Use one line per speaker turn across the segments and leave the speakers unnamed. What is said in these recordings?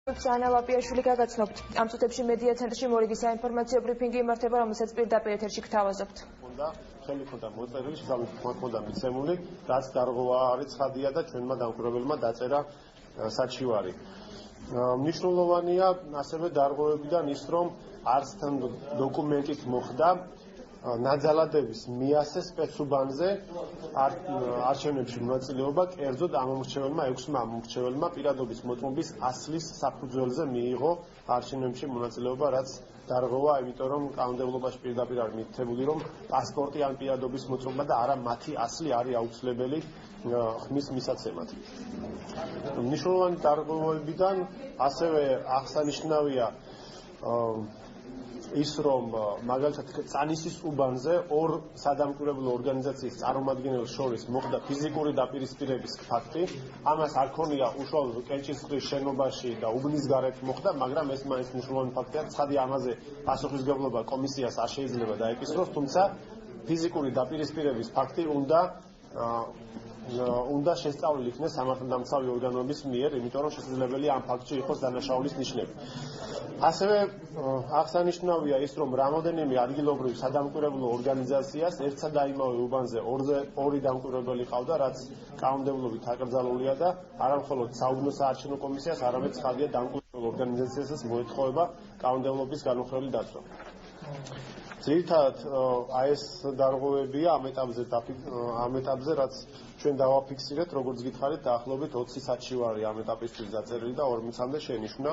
ანა ლაპიაშვილი გაგაცნობთ. ამ წუთებში მედია ცენტრში მორიგი საინფორმაციო ბრიფინგი იმართება, რომელსაც პირდაპირ ეთერში გთავაზობთ.
ხელი ქონდა მოწერილი, შესაბამისად მიცემული, რაც დარღვევა არის ცხადია და ჩვენმა დამკვირვებელმა დაწერა საჩივარი. მნიშვნელოვანია ასევე დარღვევებიდან ის, რომ არც თან დოკუმენტით მოხდა ნაძალადების მიასე სპეცუბანზე არჩევნებში მონაწილეობა კერძოდ ამომრჩეველმა 6 ამომრჩეველმა პირადობის მოწმობის ასლის საფუძველზე მიიღო არჩევნებში მონაწილეობა, რაც დარღვევა, იმიტომ რომ კანონმდებლობაში პირდაპირ არის მითითებული, რომ პასპორტი ან პირადობის მოწმობა და არა მათი ასლი არის აუცილებელი ხმის მისაცემად. მნიშვნელოვანი დარღვევებიდან ასევე აღსანიშნავია ის, რომ მაგალითად წანისის უბანზე ორ სადამკვირვებლო ორგანიზაციის წარმომადგენელს შორის მოხდა ფიზიკური დაპირისპირების ფაქტი. ამას არ ქონია უშუალოდ კენჭისყრის შენობაში და უბნის გარეთ მოხდა, მაგრამ ეს მაინც მნიშვნელოვანი ფაქტია. ცხადია, ამაზე პასუხისმგებლობა კომისიას არ შეიძლება დაეკისროს, თუმცა ფიზიკური დაპირისპირების ფაქტი უნდა შესწავლილი იქნეს სამართალდამცავი ორგანოების მიერ, იმიტომ რომ შესაძლებელია ამ ფაქტში იყოს დანაშაულის ნიშნები. ასევე აღსანიშნავია ის, რომ რამოდენიმე ადგილობრივ სადამკვირვებლო ორგანიზაციას ერთსა და იმავე უბანზე ორი დამკვირვებელი ყავდა, რაც კანონმდებლობით აკრძალულია და არა მხოლოდ საუბნო საარჩევნო კომისიას, არამედ ცხადია დამკვირვებელ ორგანიზაციასაც მოეთხოვება კანონმდებლობის განუხრელი დაცვა. ძირითადად ეს დარღვევებია ამ ეტაპზე, რაც ჩვენ დავაფიქსირეთ, როგორც გითხარით, დაახლოებით 20 საჩივარი ამ ეტაპისთვის დაწერილი და 40-მდე შენიშნა.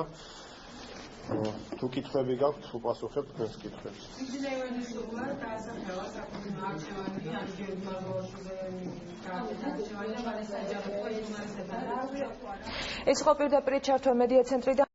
თუ კითხვები გაქვთ, უპასუხებთ თქვენს კითხვებს.
ეს იყო პირდაპირ ჩართვა მედია ცენტრიდან.